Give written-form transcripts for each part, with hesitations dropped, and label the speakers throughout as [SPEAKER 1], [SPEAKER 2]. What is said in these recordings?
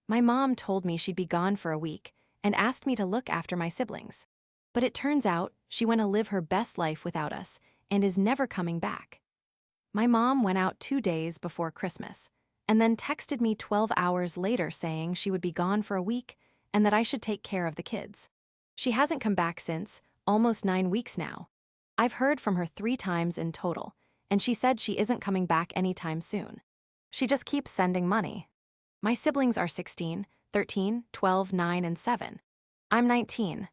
[SPEAKER 1] My mom told me she'd be gone for a week and asked me to look after my siblings. But it turns out she went to live her best life without us and is never coming back. My mom went out 2 days before Christmas and then texted me 12 hours later saying she would be gone for a week and that I should take care of the kids. She hasn't come back since, almost 9 weeks now. I've heard from her 3 times in total, and she said she isn't coming back anytime soon. She just keeps sending money. My siblings are 16, 13, 12, 9, and 7. I'm 19.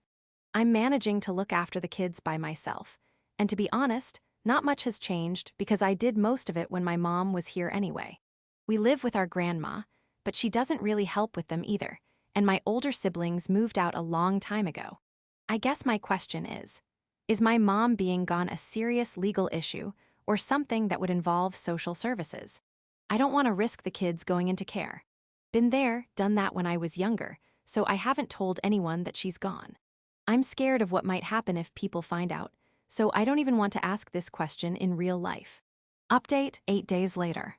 [SPEAKER 1] I'm managing to look after the kids by myself, and to be honest, not much has changed because I did most of it when my mom was here anyway. We live with our grandma, but she doesn't really help with them either, and my older siblings moved out a long time ago. I guess my question is my mom being gone a serious legal issue or something that would involve social services? I don't want to risk the kids going into care. Been there, done that when I was younger, so I haven't told anyone that she's gone. I'm scared of what might happen if people find out, so I don't even want to ask this question in real life. Update 8 days later.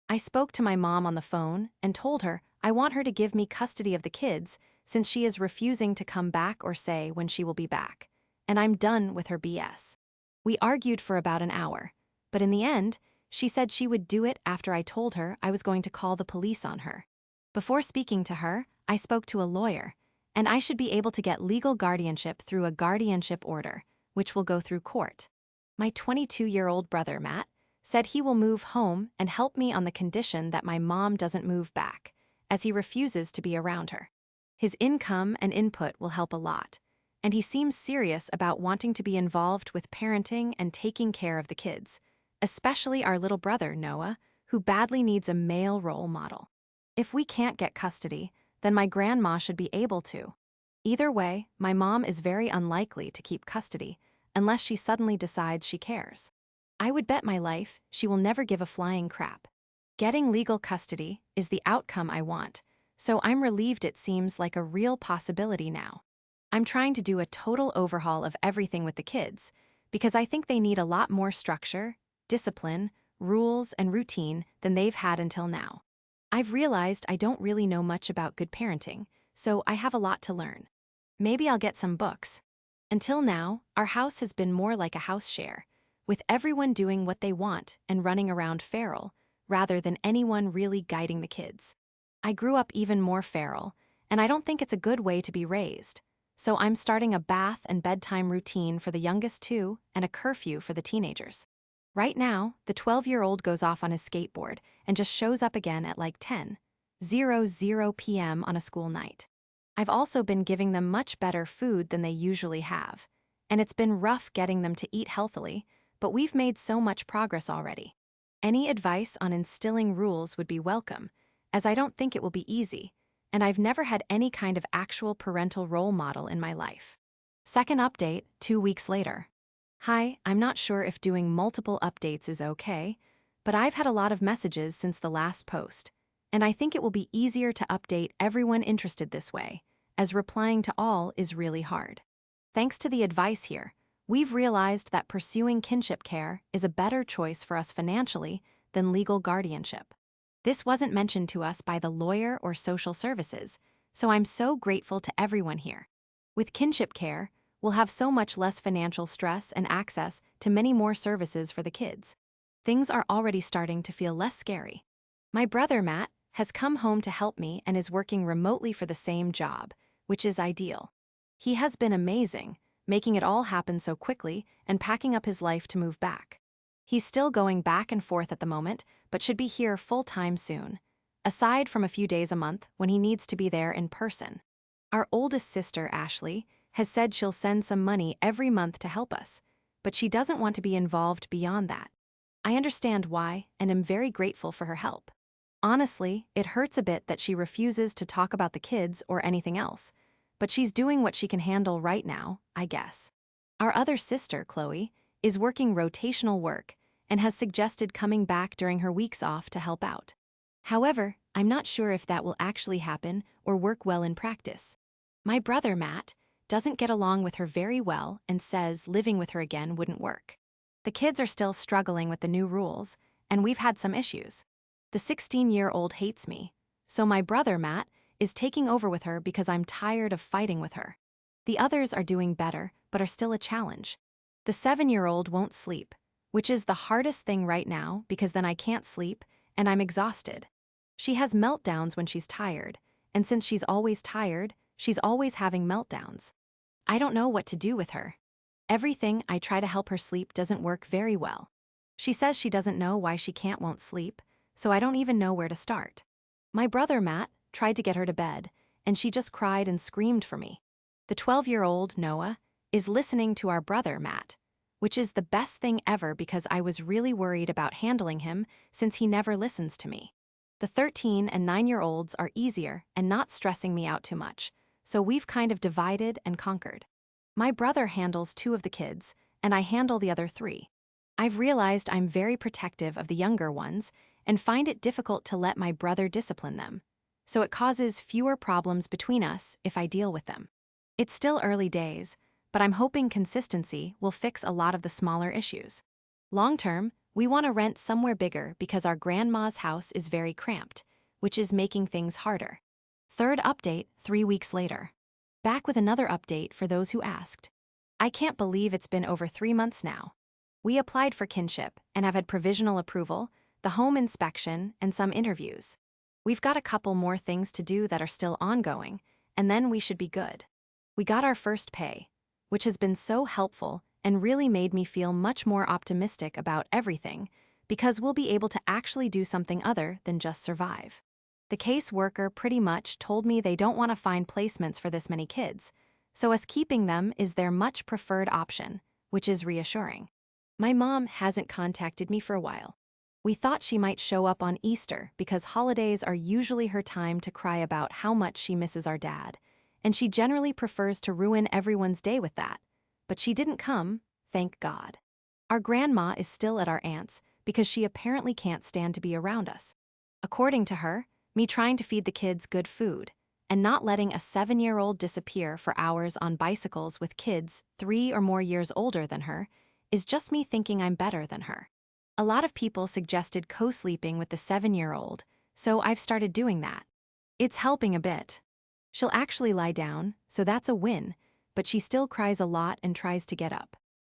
[SPEAKER 1] I spoke to my mom on the phone and told her I want her to give me custody of the kids since she is refusing to come back or say when she will be back, and I'm done with her BS. We argued for about an hour, but in the end, she said she would do it after I told her I was going to call the police on her. Before speaking to her, I spoke to a lawyer, and I should be able to get legal guardianship through a guardianship order, which will go through court. My 22-year-old brother, Matt, said he will move home and help me on the condition that my mom doesn't move back, as he refuses to be around her. His income and input will help a lot, and he seems serious about wanting to be involved with parenting and taking care of the kids, especially our little brother, Noah, who badly needs a male role model. If we can't get custody, then my grandma should be able to. Either way, my mom is very unlikely to keep custody unless she suddenly decides she cares. I would bet my life she will never give a flying crap. Getting legal custody is the outcome I want, so I'm relieved it seems like a real possibility now. I'm trying to do a total overhaul of everything with the kids because I think they need a lot more structure, discipline, rules, and routine than they've had until now. I've realized I don't really know much about good parenting, so I have a lot to learn. Maybe I'll get some books. Until now, our house has been more like a house share, with everyone doing what they want and running around feral, rather than anyone really guiding the kids. I grew up even more feral, and I don't think it's a good way to be raised. So I'm starting a bath and bedtime routine for the youngest two and a curfew for the teenagers. Right now, the 12-year-old goes off on his skateboard and just shows up again at like 10:00 p.m. on a school night. I've also been giving them much better food than they usually have, and it's been rough getting them to eat healthily, but we've made so much progress already. Any advice on instilling rules would be welcome, as I don't think it will be easy, and I've never had any kind of actual parental role model in my life. Second update, 2 weeks later. Hi, I'm not sure if doing multiple updates is okay, but I've had a lot of messages since the last post, and I think it will be easier to update everyone interested this way, as replying to all is really hard. Thanks to the advice here, we've realized that pursuing kinship care is a better choice for us financially than legal guardianship. This wasn't mentioned to us by the lawyer or social services, so I'm so grateful to everyone here. With kinship care, we'll have so much less financial stress and access to many more services for the kids. Things are already starting to feel less scary. My brother, Matt, has come home to help me and is working remotely for the same job, which is ideal. He has been amazing, making it all happen so quickly and packing up his life to move back. He's still going back and forth at the moment, but should be here full-time soon, aside from a few days a month when he needs to be there in person. Our oldest sister, Ashley, has said she'll send some money every month to help us, but she doesn't want to be involved beyond that. I understand why and am very grateful for her help. Honestly, it hurts a bit that she refuses to talk about the kids or anything else, but she's doing what she can handle right now, I guess. Our other sister, Chloe, is working rotational work and has suggested coming back during her weeks off to help out. However, I'm not sure if that will actually happen or work well in practice. My brother, Matt, doesn't get along with her very well and says living with her again wouldn't work. The kids are still struggling with the new rules, and we've had some issues. The 16-year-old hates me, so my brother, Matt, is taking over with her because I'm tired of fighting with her. The others are doing better, but are still a challenge. The 7-year-old won't sleep, which is the hardest thing right now because then I can't sleep and I'm exhausted. She has meltdowns when she's tired, and since she's always tired, she's always having meltdowns. I don't know what to do with her. Everything I try to help her sleep doesn't work very well. She says she doesn't know why she won't sleep, so I don't even know where to start. My brother Matt tried to get her to bed, and she just cried and screamed for me. The 12-year-old, Noah, is listening to our brother Matt, which is the best thing ever because I was really worried about handling him since he never listens to me. The 13 and 9-year-olds are easier and not stressing me out too much, so we've kind of divided and conquered. My brother handles 2 of the kids, and I handle the other 3. I've realized I'm very protective of the younger ones and find it difficult to let my brother discipline them, so it causes fewer problems between us if I deal with them. It's still early days, but I'm hoping consistency will fix a lot of the smaller issues. Long term, we want to rent somewhere bigger because our grandma's house is very cramped, which is making things harder. Third update 3 weeks later. Back with another update for those who asked. I can't believe it's been over 3 months now. We applied for kinship and have had provisional approval, the home inspection, and some interviews. We've got a couple more things to do that are still ongoing, and then we should be good. We got our first pay, which has been so helpful and really made me feel much more optimistic about everything because we'll be able to actually do something other than just survive. The caseworker pretty much told me they don't want to find placements for this many kids, so us keeping them is their much preferred option, which is reassuring. My mom hasn't contacted me for a while. We thought she might show up on Easter because holidays are usually her time to cry about how much she misses our dad, and she generally prefers to ruin everyone's day with that. But she didn't come, thank God. Our grandma is still at our aunt's because she apparently can't stand to be around us. According to her, me trying to feed the kids good food and not letting a 7-year-old disappear for hours on bicycles with kids 3 or more years older than her is just me thinking I'm better than her. A lot of people suggested co-sleeping with the 7-year-old, so I've started doing that. It's helping a bit. She'll actually lie down, so that's a win, but she still cries a lot and tries to get up.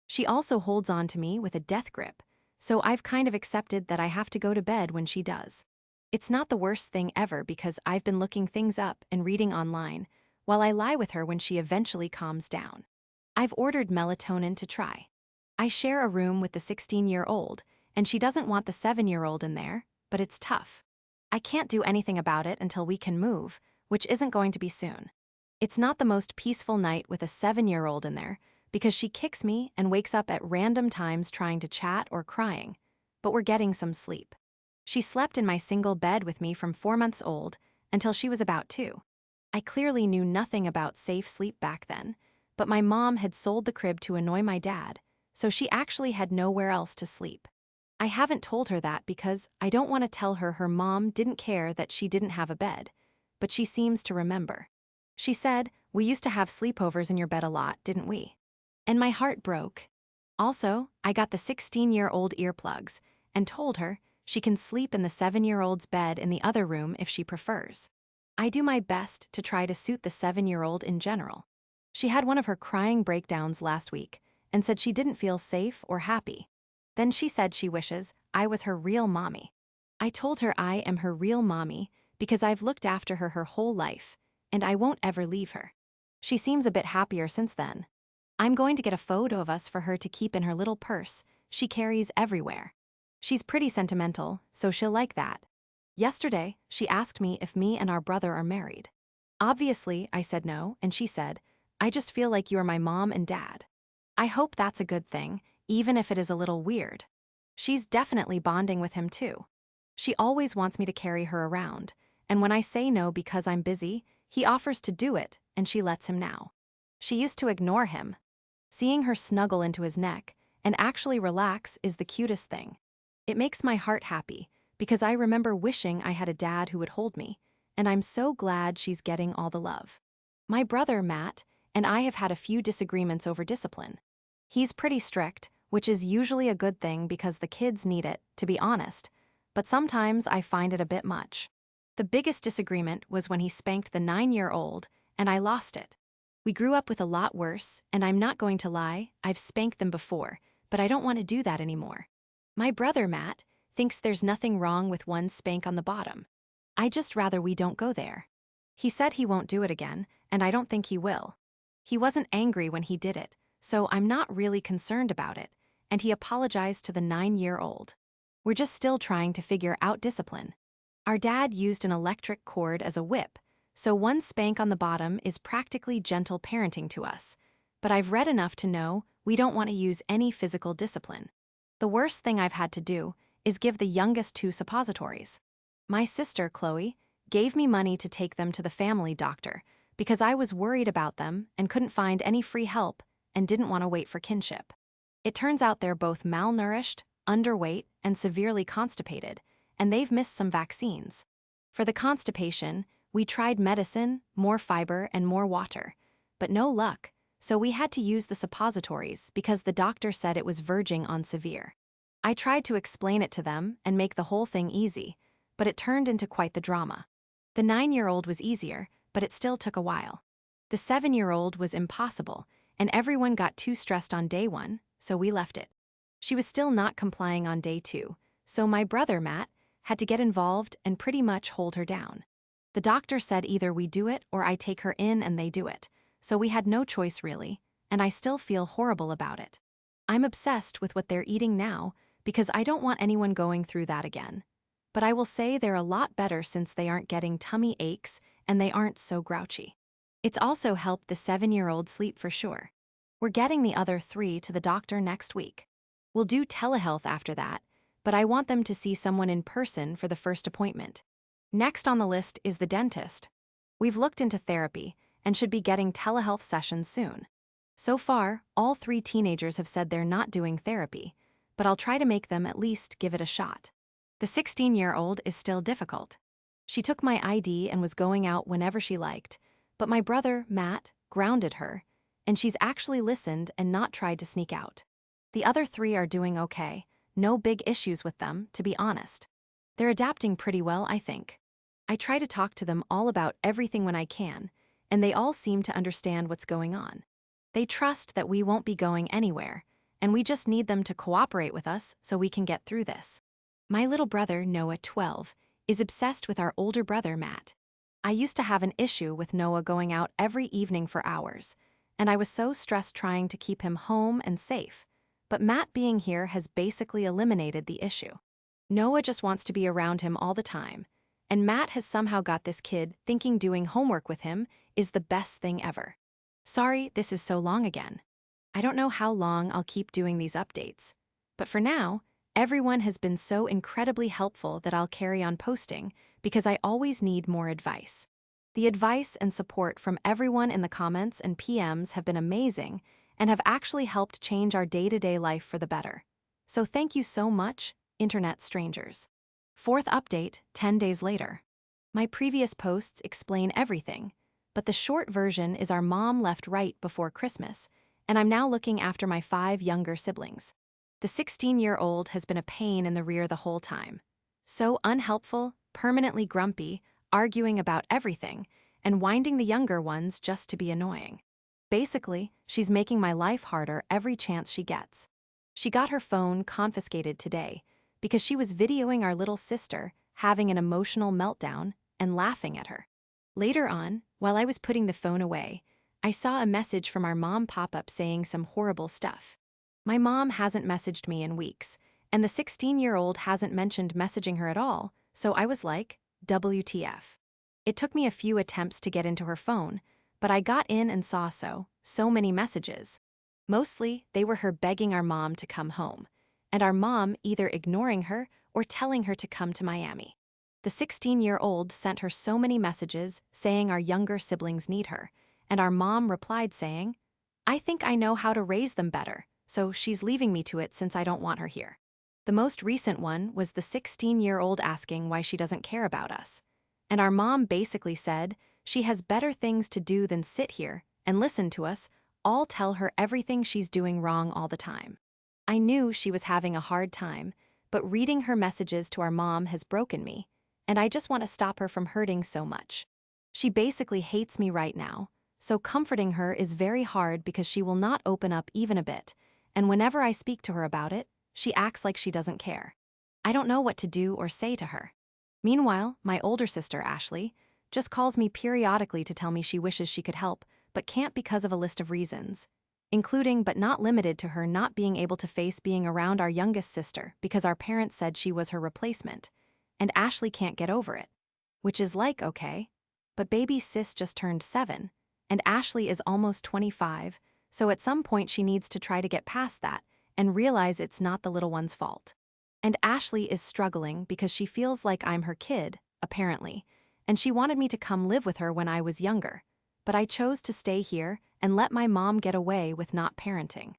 [SPEAKER 1] She also holds on to me with a death grip, so I've kind of accepted that I have to go to bed when she does. It's not the worst thing ever because I've been looking things up and reading online while I lie with her when she eventually calms down. I've ordered melatonin to try. I share a room with the 16-year-old, and she doesn't want the 7-year-old in there, but it's tough. I can't do anything about it until we can move, which isn't going to be soon. It's not the most peaceful night with a 7-year-old in there because she kicks me and wakes up at random times trying to chat or crying, but we're getting some sleep. She slept in my single bed with me from 4 months old until she was about 2. I clearly knew nothing about safe sleep back then, but my mom had sold the crib to annoy my dad, so she actually had nowhere else to sleep. I haven't told her that because I don't want to tell her her mom didn't care that she didn't have a bed, but she seems to remember. She said, "We used to have sleepovers in your bed a lot, didn't we?" And my heart broke. Also, I got the 16-year-old earplugs and told her she can sleep in the 7-year-old's bed in the other room if she prefers. I do my best to try to suit the 7-year-old in general. She had one of her crying breakdowns last week and said she didn't feel safe or happy. Then she said she wishes I was her real mommy. I told her I am her real mommy because I've looked after her whole life, and I won't ever leave her. She seems a bit happier since then. I'm going to get a photo of us for her to keep in her little purse she carries everywhere. She's pretty sentimental, so she'll like that. Yesterday, she asked me if me and our brother are married. Obviously, I said no, and she said, "I just feel like you are my mom and dad." I hope that's a good thing, even if it is a little weird. She's definitely bonding with him too. She always wants me to carry her around, and when I say no because I'm busy, he offers to do it, and she lets him now. She used to ignore him. Seeing her snuggle into his neck and actually relax is the cutest thing. It makes my heart happy because I remember wishing I had a dad who would hold me, and I'm so glad she's getting all the love. My brother, Matt, and I have had a few disagreements over discipline. He's pretty strict, which is usually a good thing because the kids need it, to be honest, but sometimes I find it a bit much. The biggest disagreement was when he spanked the 9-year-old, and I lost it. We grew up with a lot worse, and I'm not going to lie, I've spanked them before, but I don't want to do that anymore. My brother, Matt, thinks there's nothing wrong with one spank on the bottom. I just rather we don't go there. He said he won't do it again, and I don't think he will. He wasn't angry when he did it, so I'm not really concerned about it, and he apologized to the 9-year-old. We're just still trying to figure out discipline. Our dad used an electric cord as a whip, so one spank on the bottom is practically gentle parenting to us. But I've read enough to know we don't want to use any physical discipline. The worst thing I've had to do is give the youngest 2 suppositories. My sister, Chloe, gave me money to take them to the family doctor because I was worried about them and couldn't find any free help and didn't want to wait for kinship. It turns out they're both malnourished, underweight, and severely constipated, and they've missed some vaccines. For the constipation, we tried medicine, more fiber, and more water, but no luck, so we had to use the suppositories because the doctor said it was verging on severe. I tried to explain it to them and make the whole thing easy, but it turned into quite the drama. The 9-year-old was easier, but it still took a while. The 7-year-old was impossible, and everyone got too stressed on day 1, so we left it. She was still not complying on day 2, so my brother, Matt, had to get involved and pretty much hold her down. The doctor said either we do it or I take her in and they do it, so we had no choice really, and I still feel horrible about it. I'm obsessed with what they're eating now because I don't want anyone going through that again. But I will say they're a lot better since they aren't getting tummy aches and they aren't so grouchy. It's also helped the 7-year-old sleep for sure. We're getting the other 3 to the doctor next week. We'll do telehealth after that, but I want them to see someone in person for the first appointment. Next on the list is the dentist. We've looked into therapy and should be getting telehealth sessions soon. So far, all 3 teenagers have said they're not doing therapy, but I'll try to make them at least give it a shot. The 16-year-old is still difficult. She took my ID and was going out whenever she liked, but my brother, Matt, grounded her, and she's actually listened and not tried to sneak out. The other 3 are doing okay, no big issues with them, to be honest. They're adapting pretty well, I think. I try to talk to them all about everything when I can, and they all seem to understand what's going on. They trust that we won't be going anywhere, and we just need them to cooperate with us so we can get through this. My little brother, Noah, 12, is obsessed with our older brother, Matt. I used to have an issue with Noah going out every evening for hours, and I was so stressed trying to keep him home and safe, but Matt being here has basically eliminated the issue. Noah just wants to be around him all the time, and Matt has somehow got this kid thinking doing homework with him is the best thing ever. Sorry this is so long again. I don't know how long I'll keep doing these updates, but for now, everyone has been so incredibly helpful that I'll carry on posting because I always need more advice. The advice and support from everyone in the comments and PMs have been amazing and have actually helped change our day-to-day life for the better. So thank you so much, internet strangers. 4th update, 10 days later. My previous posts explain everything, but the short version is our mom left right before Christmas, and I'm now looking after my 5 younger siblings. The 16-year-old has been a pain in the rear the whole time. So unhelpful, permanently grumpy, arguing about everything, and winding the younger ones just to be annoying. Basically, she's making my life harder every chance she gets. She got her phone confiscated today because she was videoing our little sister having an emotional meltdown and laughing at her. Later on, while I was putting the phone away, I saw a message from our mom pop up saying some horrible stuff. My mom hasn't messaged me in weeks, and the 16-year-old hasn't mentioned messaging her at all, so I was like, WTF. It took me a few attempts to get into her phone, but I got in and saw so many messages. Mostly, they were her begging our mom to come home, and our mom either ignoring her or telling her to come to Miami. The 16-year-old sent her so many messages saying our younger siblings need her, and our mom replied saying, I think I know how to raise them better, so she's leaving me to it since I don't want her here. The most recent one was the 16-year-old asking why she doesn't care about us. And our mom basically said she has better things to do than sit here and listen to us all tell her everything she's doing wrong all the time. I knew she was having a hard time, but reading her messages to our mom has broken me, and I just want to stop her from hurting so much. She basically hates me right now, so comforting her is very hard because she will not open up even a bit, and whenever I speak to her about it, she acts like she doesn't care. I don't know what to do or say to her. Meanwhile, my older sister, Ashley, just calls me periodically to tell me she wishes she could help, but can't because of a list of reasons, including but not limited to her not being able to face being around our youngest sister because our parents said she was her replacement, and Ashley can't get over it. Which is like, okay, but baby sis just turned 7, and Ashley is almost 25, so at some point she needs to try to get past that and realize it's not the little one's fault. And Ashley is struggling because she feels like I'm her kid, apparently, and she wanted me to come live with her when I was younger, but I chose to stay here and let my mom get away with not parenting.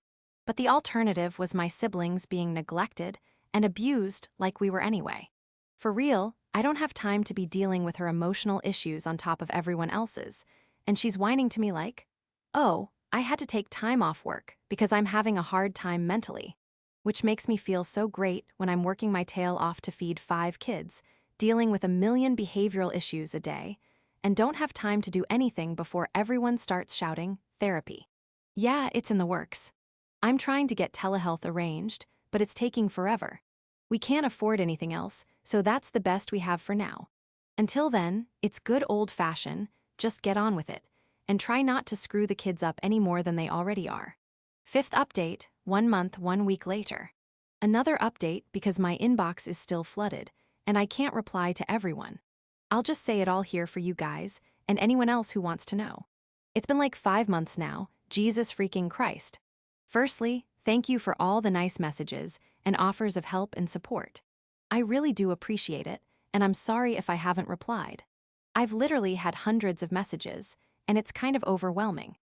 [SPEAKER 1] But the alternative was my siblings being neglected and abused like we were anyway. For real, I don't have time to be dealing with her emotional issues on top of everyone else's, and she's whining to me like, oh, I had to take time off work because I'm having a hard time mentally. Which makes me feel so great when I'm working my tail off to feed 5 kids, dealing with a million behavioral issues a day, and don't have time to do anything before everyone starts shouting, therapy. Yeah, it's in the works. I'm trying to get telehealth arranged, but it's taking forever. We can't afford anything else, so that's the best we have for now. Until then, it's good old-fashioned, just get on with it, and try not to screw the kids up any more than they already are. 5th update, 1 month, 1 week later. Another update because my inbox is still flooded, and I can't reply to everyone. I'll just say it all here for you guys, and anyone else who wants to know. It's been like 5 months now, Jesus freaking Christ. Firstly, thank you for all the nice messages and offers of help and support. I really do appreciate it, and I'm sorry if I haven't replied. I've literally had hundreds of messages, and it's kind of overwhelming.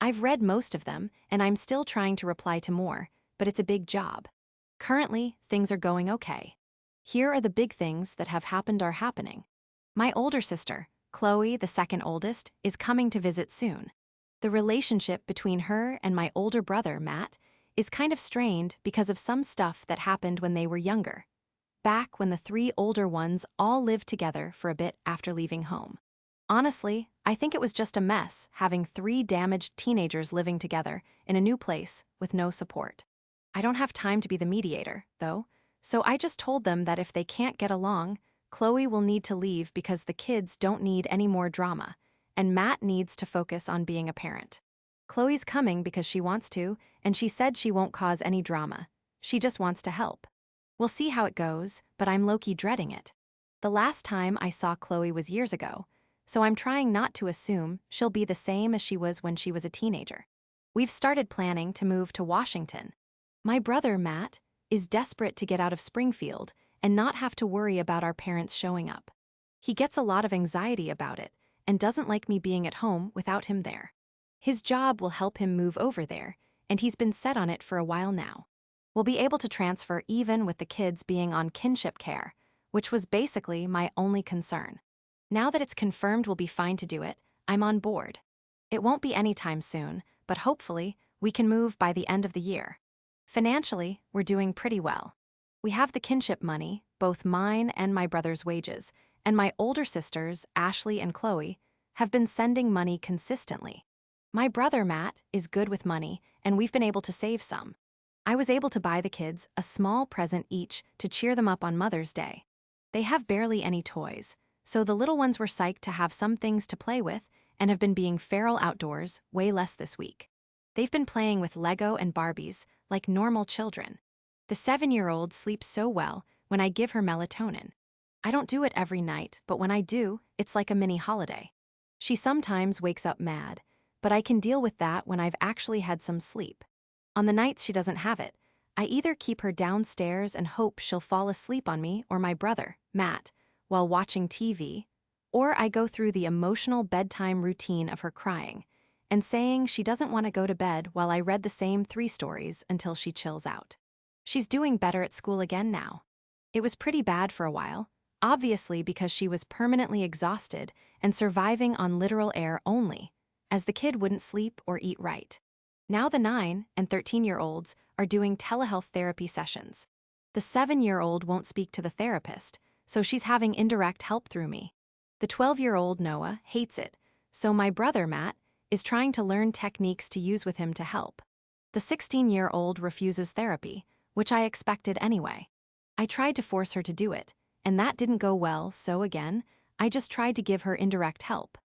[SPEAKER 1] I've read most of them, and I'm still trying to reply to more, but it's a big job. Currently, things are going okay. Here are the big things that have happened are happening. My older sister, Chloe, the second oldest, is coming to visit soon. The relationship between her and my older brother, Matt, is kind of strained because of some stuff that happened when they were younger, back when the 3 older ones all lived together for a bit after leaving home. Honestly, I think it was just a mess having 3 damaged teenagers living together in a new place with no support. I don't have time to be the mediator, though, so I just told them that if they can't get along, Chloe will need to leave because the kids don't need any more drama, and Matt needs to focus on being a parent. Chloe's coming because she wants to, and she said she won't cause any drama. She just wants to help. We'll see how it goes, but I'm low-key dreading it. The last time I saw Chloe was years ago, so I'm trying not to assume she'll be the same as she was when she was a teenager. We've started planning to move to Washington. My brother, Matt, is desperate to get out of Springfield and not have to worry about our parents showing up. He gets a lot of anxiety about it and doesn't like me being at home without him there. His job will help him move over there, and he's been set on it for a while now. We'll be able to transfer even with the kids being on kinship care, which was basically my only concern. Now that it's confirmed we'll be fine to do it, I'm on board. It won't be anytime soon, but hopefully we can move by the end of the year. Financially, we're doing pretty well. We have the kinship money, both mine and my brother's wages, and my older sisters, Ashley and Chloe, have been sending money consistently. My brother, Matt, is good with money, and we've been able to save some. I was able to buy the kids a small present each to cheer them up on Mother's Day. They have barely any toys, so the little ones were psyched to have some things to play with and have been being feral outdoors way less this week. They've been playing with Lego and Barbies like normal children. The 7-year-old sleeps so well when I give her melatonin. I don't do it every night, but when I do, it's like a mini holiday. She sometimes wakes up mad, but I can deal with that when I've actually had some sleep. On the nights she doesn't have it, I either keep her downstairs and hope she'll fall asleep on me or my brother, Matt, while watching TV, or I go through the emotional bedtime routine of her crying and saying she doesn't want to go to bed while I read the same 3 stories until she chills out. She's doing better at school again now. It was pretty bad for a while, obviously because she was permanently exhausted and surviving on literal air only, as the kid wouldn't sleep or eat right. Now the 9 and 13-year-olds are doing telehealth therapy sessions. The 7-year-old won't speak to the therapist, so she's having indirect help through me. The 12-year-old Noah hates it, so my brother, Matt, is trying to learn techniques to use with him to help. The 16-year-old refuses therapy, which I expected anyway. I tried to force her to do it, and that didn't go well, so again, I just tried to give her indirect help.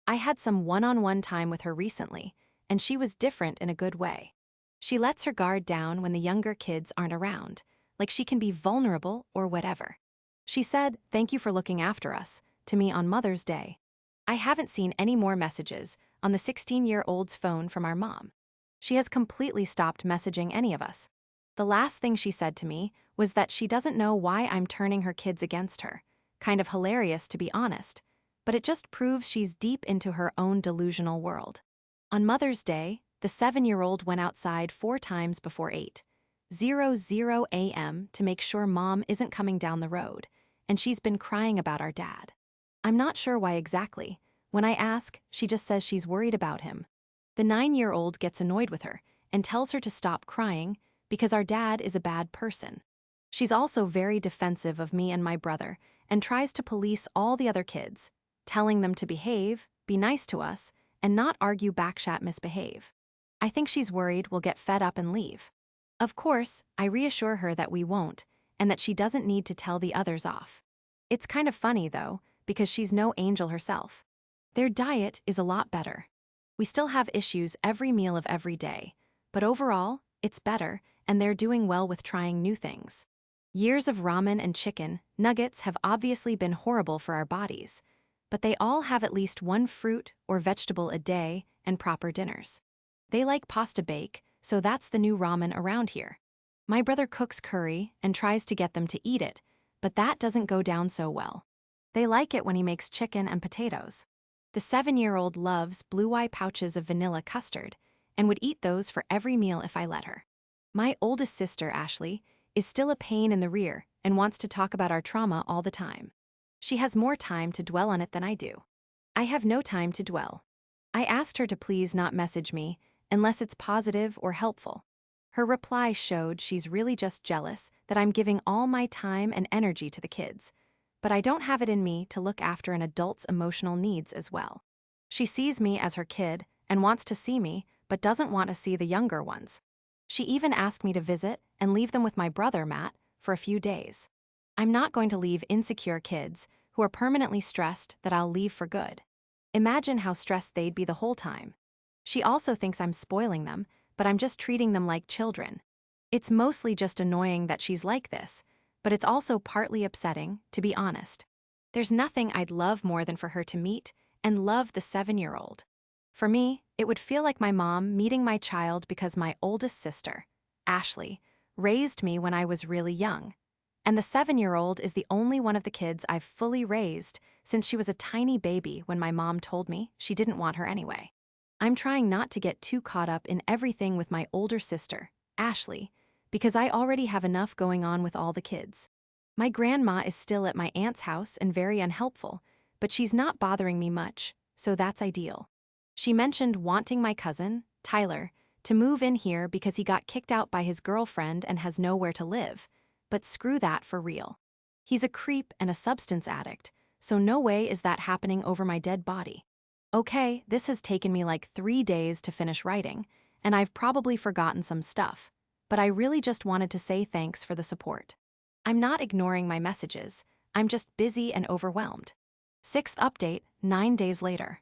[SPEAKER 1] I had some one-on-one time with her recently, and she was different in a good way. She lets her guard down when the younger kids aren't around, like she can be vulnerable or whatever. She said, "Thank you for looking after us," to me on Mother's Day. I haven't seen any more messages on the 16-year-old's phone from our mom. She has completely stopped messaging any of us. The last thing she said to me was that she doesn't know why I'm turning her kids against her. Kind of hilarious, to be honest, but it just proves she's deep into her own delusional world. On Mother's Day, the 7-year-old went outside 4 times before 8:00 a.m. to make sure Mom isn't coming down the road, and she's been crying about our dad. I'm not sure why exactly. When I ask, she just says she's worried about him. The 9-year-old gets annoyed with her and tells her to stop crying because our dad is a bad person. She's also very defensive of me and my brother and tries to police all the other kids, telling them to behave, be nice to us, and not argue backshat misbehave. I think she's worried we'll get fed up and leave. Of course, I reassure her that we won't, and that she doesn't need to tell the others off. It's kind of funny, though, because she's no angel herself. Their diet is a lot better. We still have issues every meal of every day, but overall, it's better, and they're doing well with trying new things. Years of ramen and chicken nuggets have obviously been horrible for our bodies, but they all have at least one fruit or vegetable a day and proper dinners. They like pasta bake, so that's the new ramen around here. My brother cooks curry and tries to get them to eat it, but that doesn't go down so well. They like it when he makes chicken and potatoes. The 7-year-old loves blue eye pouches of vanilla custard and would eat those for every meal if I let her. My oldest sister, Ashley, is still a pain in the rear and wants to talk about our trauma all the time. She has more time to dwell on it than I do. I have no time to dwell. I asked her to please not message me unless it's positive or helpful. Her reply showed she's really just jealous that I'm giving all my time and energy to the kids, but I don't have it in me to look after an adult's emotional needs as well. She sees me as her kid and wants to see me, but doesn't want to see the younger ones. She even asked me to visit and leave them with my brother, Matt, for a few days. I'm not going to leave insecure kids who are permanently stressed that I'll leave for good. Imagine how stressed they'd be the whole time. She also thinks I'm spoiling them, but I'm just treating them like children. It's mostly just annoying that she's like this, but it's also partly upsetting, to be honest. There's nothing I'd love more than for her to meet and love the 7-year-old. For me, it would feel like my mom meeting my child because my oldest sister, Ashley, raised me when I was really young. And the 7-year-old is the only one of the kids I've fully raised since she was a tiny baby when my mom told me she didn't want her anyway. I'm trying not to get too caught up in everything with my older sister, Ashley, because I already have enough going on with all the kids. My grandma is still at my aunt's house and very unhelpful, but she's not bothering me much, so that's ideal. She mentioned wanting my cousin, Tyler, to move in here because he got kicked out by his girlfriend and has nowhere to live, but screw that for real. He's a creep and a substance addict, so no way is that happening over my dead body. Okay, this has taken me like 3 days to finish writing, and I've probably forgotten some stuff, but I really just wanted to say thanks for the support. I'm not ignoring my messages, I'm just busy and overwhelmed. 6th update, 9 days later.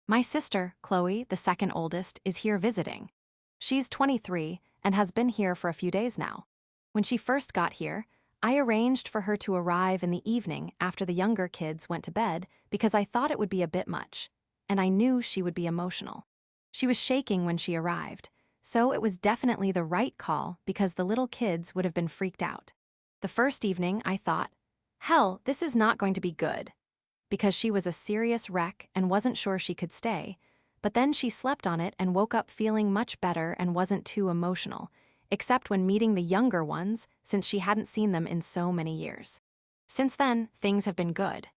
[SPEAKER 1] My sister, Chloe, the second oldest, is here visiting. She's 23 and has been here for a few days now. When she first got here, I arranged for her to arrive in the evening after the younger kids went to bed because I thought it would be a bit much, and I knew she would be emotional. She was shaking when she arrived, so it was definitely the right call because the little kids would have been freaked out. The first evening, I thought, hell, this is not going to be good, because she was a serious wreck and wasn't sure she could stay, but then she slept on it and woke up feeling much better and wasn't too emotional, except when meeting the younger ones since she hadn't seen them in so many years. Since then, things have been good.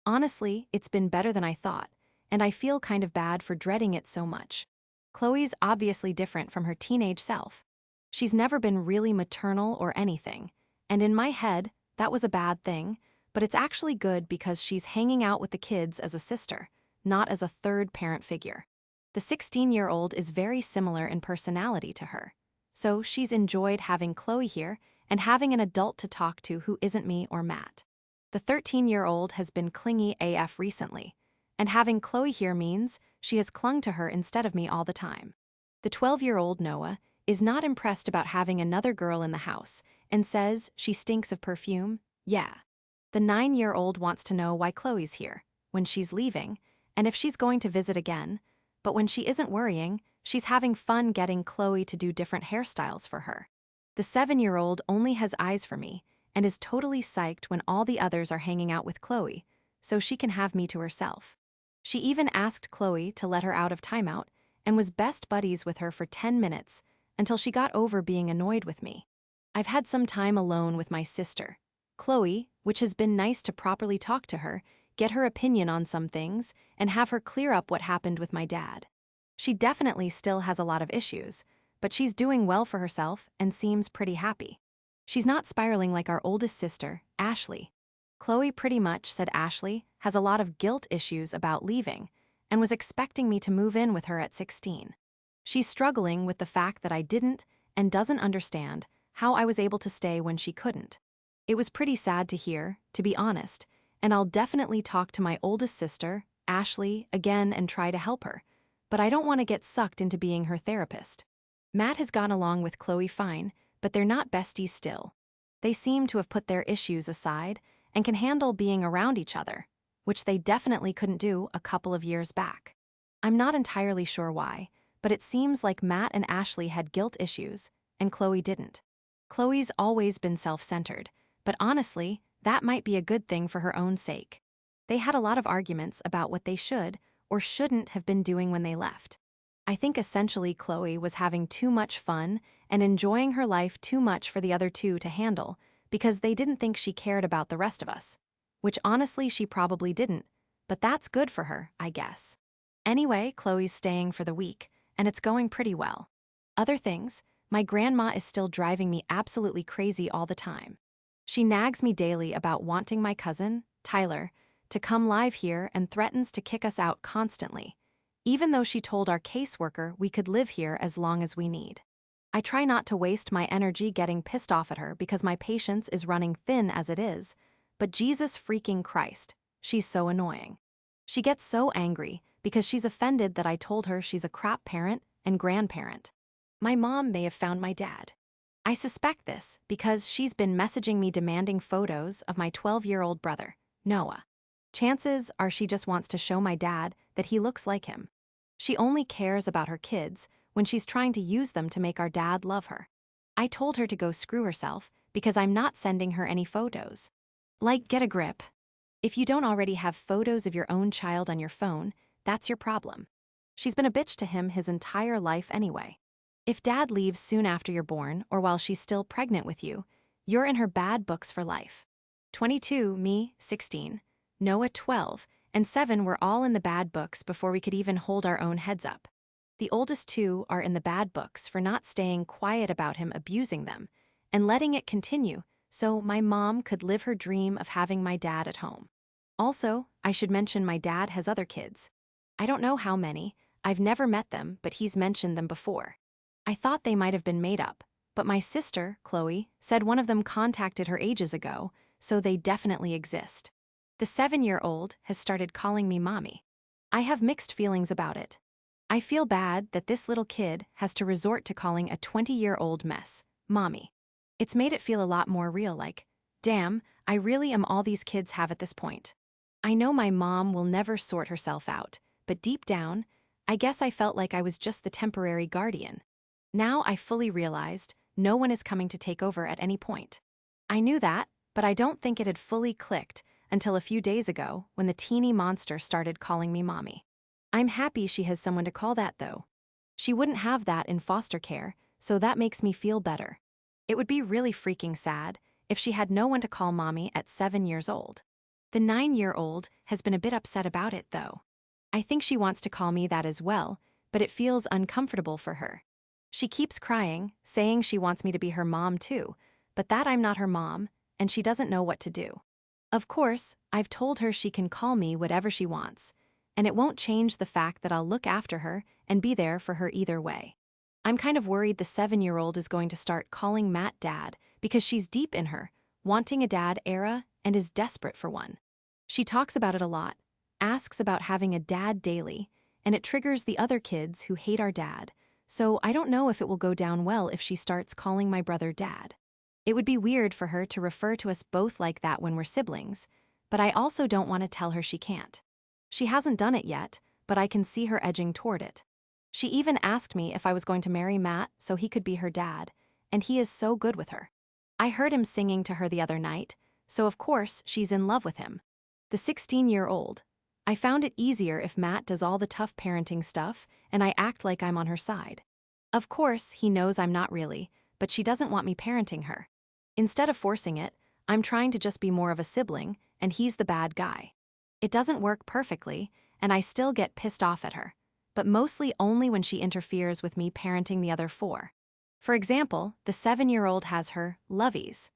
[SPEAKER 1] Honestly, it's been better than I thought, and I feel kind of bad for dreading it so much. Chloe's obviously different from her teenage self. She's never been really maternal or anything, and in my head, that was a bad thing, but it's actually good because she's hanging out with the kids as a sister, not as a third parent figure. The 16-year-old is very similar in personality to her, so she's enjoyed having Chloe here and having an adult to talk to who isn't me or Matt. The 13-year-old has been clingy AF recently, and having Chloe here means she has clung to her instead of me all the time. The 12-year-old Noah is not impressed about having another girl in the house and says she stinks of perfume. Yeah. The 9-year-old wants to know why Chloe's here, when she's leaving, and if she's going to visit again, but when she isn't worrying, she's having fun getting Chloe to do different hairstyles for her. The 7-year-old only has eyes for me and is totally psyched when all the others are hanging out with Chloe, so she can have me to herself. She even asked Chloe to let her out of timeout and was best buddies with her for 10 minutes until she got over being annoyed with me. I've had some time alone with my sister, Chloe, which has been nice to properly talk to her, get her opinion on some things, and have her clear up what happened with my dad. She definitely still has a lot of issues, but she's doing well for herself and seems pretty happy. She's not spiraling like our oldest sister, Ashley. Chloe pretty much said Ashley has a lot of guilt issues about leaving and was expecting me to move in with her at 16. She's struggling with the fact that I didn't and doesn't understand how I was able to stay when she couldn't. It was pretty sad to hear, to be honest, and I'll definitely talk to my oldest sister, Ashley, again and try to help her, but I don't want to get sucked into being her therapist. Matt has gone along with Chloe fine, but they're not besties still. They seem to have put their issues aside and can handle being around each other, which they definitely couldn't do a couple of years back. I'm not entirely sure why, but it seems like Matt and Ashley had guilt issues, and Chloe didn't. Chloe's always been self-centered, but honestly, that might be a good thing for her own sake. They had a lot of arguments about what they should or shouldn't have been doing when they left. I think essentially Chloe was having too much fun and enjoying her life too much for the other two to handle because they didn't think she cared about the rest of us. Which honestly she probably didn't, but that's good for her, I guess. Anyway, Chloe's staying for the week, and it's going pretty well. Other things, my grandma is still driving me absolutely crazy all the time. She nags me daily about wanting my cousin, Tyler, to come live here and threatens to kick us out constantly, even though she told our caseworker we could live here as long as we need. I try not to waste my energy getting pissed off at her because my patience is running thin as it is, but Jesus freaking Christ, she's so annoying. She gets so angry because she's offended that I told her she's a crap parent and grandparent. My mom may have found my dad. I suspect this because she's been messaging me demanding photos of my 12-year-old brother, Noah. Chances are she just wants to show my dad that he looks like him. She only cares about her kids when she's trying to use them to make our dad love her. I told her to go screw herself because I'm not sending her any photos. Like, get a grip. If you don't already have photos of your own child on your phone, that's your problem. She's been a bitch to him his entire life anyway. If dad leaves soon after you're born or while she's still pregnant with you, you're in her bad books for life. 22, me, 16, Noah, 12, and 7 were all in the bad books before we could even hold our own heads up. The oldest 2 are in the bad books for not staying quiet about him abusing them and letting it continue so my mom could live her dream of having my dad at home. Also, I should mention my dad has other kids. I don't know how many, I've never met them, but he's mentioned them before. I thought they might have been made up, but my sister, Chloe, said one of them contacted her ages ago, so they definitely exist. The 7-year-old has started calling me mommy. I have mixed feelings about it. I feel bad that this little kid has to resort to calling a 20-year-old mess mommy. It's made it feel a lot more real, like, damn, I really am all these kids have at this point. I know my mom will never sort herself out, but deep down, I guess I felt like I was just the temporary guardian. Now I fully realized no one is coming to take over at any point. I knew that, but I don't think it had fully clicked until a few days ago when the teeny monster started calling me mommy. I'm happy she has someone to call that though. She wouldn't have that in foster care, so that makes me feel better. It would be really freaking sad if she had no one to call mommy at 7 years old. The 9-year-old has been a bit upset about it though. I think she wants to call me that as well, but it feels uncomfortable for her. She keeps crying, saying she wants me to be her mom too, but that I'm not her mom, and she doesn't know what to do. Of course, I've told her she can call me whatever she wants, and it won't change the fact that I'll look after her and be there for her either way. I'm kind of worried the 7-year-old is going to start calling Matt dad because she's deep in her, wanting a dad era, and is desperate for one. She talks about it a lot, asks about having a dad daily, and it triggers the other kids who hate our dad, so I don't know if it will go down well if she starts calling my brother dad. It would be weird for her to refer to us both like that when we're siblings, but I also don't want to tell her she can't. She hasn't done it yet, but I can see her edging toward it. She even asked me if I was going to marry Matt so he could be her dad, and he is so good with her. I heard him singing to her the other night, so of course she's in love with him. The 16-year-old. I found it easier if Matt does all the tough parenting stuff and I act like I'm on her side. Of course, he knows I'm not really, but she doesn't want me parenting her. Instead of forcing it, I'm trying to just be more of a sibling, and he's the bad guy. It doesn't work perfectly, and I still get pissed off at her, but mostly only when she interferes with me parenting the other 4. For example, the 7-year-old has her lovies,